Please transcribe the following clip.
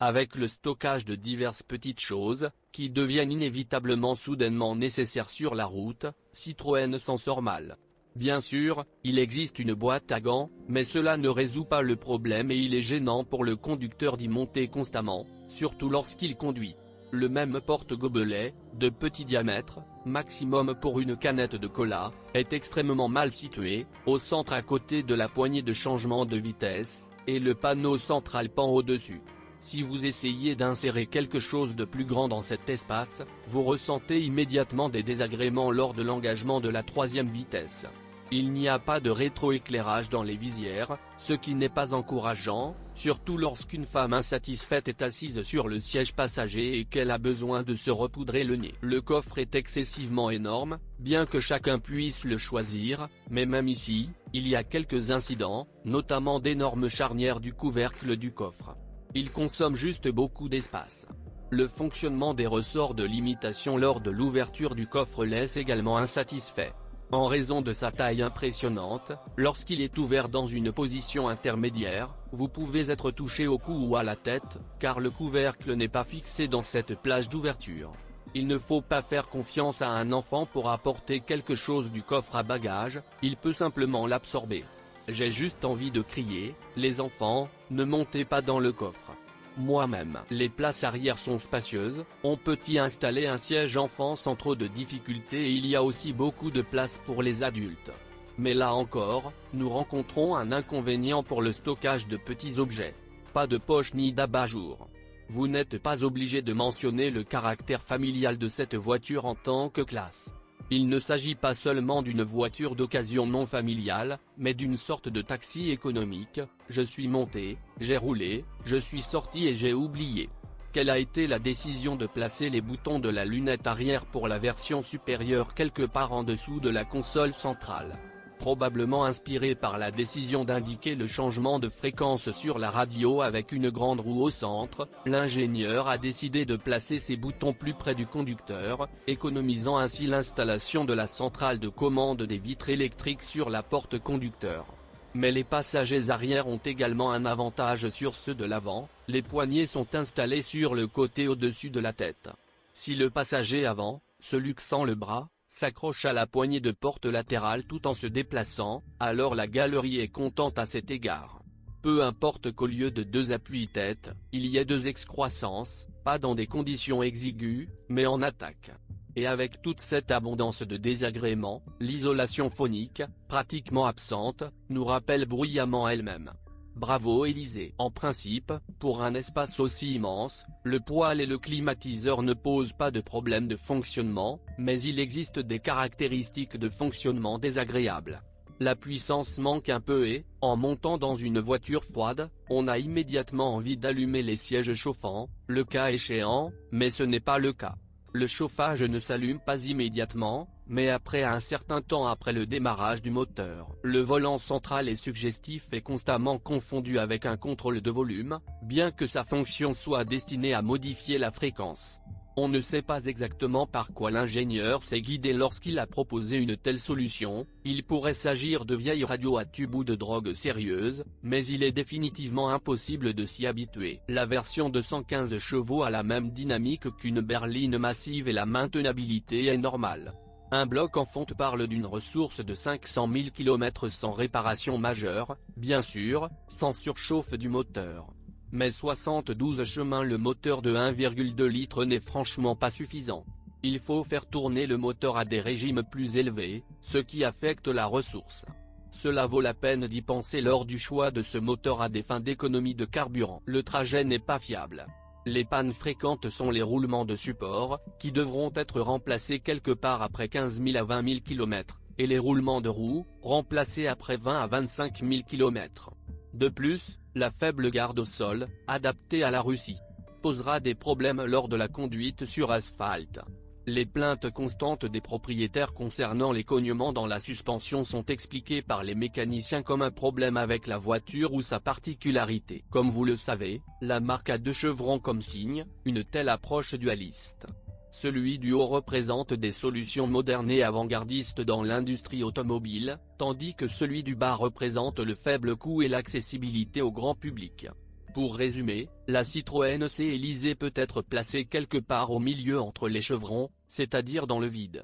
avec le stockage de diverses petites choses, qui deviennent inévitablement soudainement nécessaires sur la route, Citroën s'en sort mal. Bien sûr, il existe une boîte à gants, mais cela ne résout pas le problème et il est gênant pour le conducteur d'y monter constamment, surtout lorsqu'il conduit. Le même porte-gobelet, de petit diamètre, maximum pour une canette de cola, est extrêmement mal situé, au centre à côté de la poignée de changement de vitesse, et le panneau central pend au-dessus. Si vous essayez d'insérer quelque chose de plus grand dans cet espace, vous ressentez immédiatement des désagréments lors de l'engagement de la troisième vitesse. Il n'y a pas de rétroéclairage dans les visières, ce qui n'est pas encourageant, surtout lorsqu'une femme insatisfaite est assise sur le siège passager et qu'elle a besoin de se repoudrer le nez. Le coffre est excessivement énorme, bien que chacun puisse le choisir, mais même ici, il y a quelques incidents, notamment d'énormes charnières du couvercle du coffre. Il consomme juste beaucoup d'espace. Le fonctionnement des ressorts de limitation lors de l'ouverture du coffre laisse également insatisfait. En raison de sa taille impressionnante, lorsqu'il est ouvert dans une position intermédiaire, vous pouvez être touché au cou ou à la tête, car le couvercle n'est pas fixé dans cette plage d'ouverture. Il ne faut pas faire confiance à un enfant pour apporter quelque chose du coffre à bagages, il peut simplement l'absorber. J'ai juste envie de crier, les enfants, ne montez pas dans le coffre. Moi-même. Les places arrière sont spacieuses, on peut y installer un siège enfant sans trop de difficultés et il y a aussi beaucoup de place pour les adultes. Mais là encore, nous rencontrons un inconvénient pour le stockage de petits objets. Pas de poche ni d'abat-jour. Vous n'êtes pas obligé de mentionner le caractère familial de cette voiture en tant que classe. Il ne s'agit pas seulement d'une voiture d'occasion non familiale, mais d'une sorte de taxi économique. Je suis monté, j'ai roulé, je suis sorti et j'ai oublié. Quelle a été la décision de placer les boutons de la lunette arrière pour la version supérieure quelque part en dessous de la console centrale? Probablement inspiré par la décision d'indiquer le changement de fréquence sur la radio avec une grande roue au centre, l'ingénieur a décidé de placer ces boutons plus près du conducteur, économisant ainsi l'installation de la centrale de commande des vitres électriques sur la porte conducteur. Mais les passagers arrière ont également un avantage sur ceux de l'avant, les poignées sont installées sur le côté au-dessus de la tête. Si le passager avant, se luxant le bras, s'accroche à la poignée de porte latérale tout en se déplaçant, alors la galerie est contente à cet égard. Peu importe qu'au lieu de deux appuis-tête, il y ait deux excroissances, pas dans des conditions exiguës, mais en attaque. Et avec toute cette abondance de désagréments, l'isolation phonique, pratiquement absente, nous rappelle bruyamment elle-même. Bravo Élysée. En principe, pour un espace aussi immense, le poêle et le climatiseur ne posent pas de problème de fonctionnement, mais il existe des caractéristiques de fonctionnement désagréables. La puissance manque un peu et, en montant dans une voiture froide, on a immédiatement envie d'allumer les sièges chauffants, le cas échéant, mais ce n'est pas le cas. Le chauffage ne s'allume pas immédiatement, mais après un certain temps après le démarrage du moteur. Le volant central est suggestif et constamment confondu avec un contrôle de volume, bien que sa fonction soit destinée à modifier la fréquence. On ne sait pas exactement par quoi l'ingénieur s'est guidé lorsqu'il a proposé une telle solution, il pourrait s'agir de vieilles radios à tube ou de drogue sérieuse, mais il est définitivement impossible de s'y habituer. La version de 115 chevaux a la même dynamique qu'une berline massive et la maintenabilité est normale. Un bloc en fonte parle d'une ressource de 500 000 km sans réparation majeure, bien sûr, sans surchauffe du moteur. Mais 72 chemins le moteur de 1,2 litre n'est franchement pas suffisant. Il faut faire tourner le moteur à des régimes plus élevés, ce qui affecte la ressource. Cela vaut la peine d'y penser lors du choix de ce moteur à des fins d'économie de carburant. Le trajet n'est pas fiable. Les pannes fréquentes sont les roulements de support, qui devront être remplacés quelque part après 15 000 à 20 000 km, et les roulements de roues, remplacés après 20 à 25 000 km. De plus, la faible garde au sol, adaptée à la Russie, posera des problèmes lors de la conduite sur asphalte. Les plaintes constantes des propriétaires concernant les cognements dans la suspension sont expliquées par les mécaniciens comme un problème avec la voiture ou sa particularité. Comme vous le savez, la marque a deux chevrons comme signe, une telle approche dualiste. Celui du haut représente des solutions modernes et avant-gardistes dans l'industrie automobile, tandis que celui du bas représente le faible coût et l'accessibilité au grand public. Pour résumer, la Citroën C Élysée peut être placée quelque part au milieu entre les chevrons, c'est-à-dire dans le vide.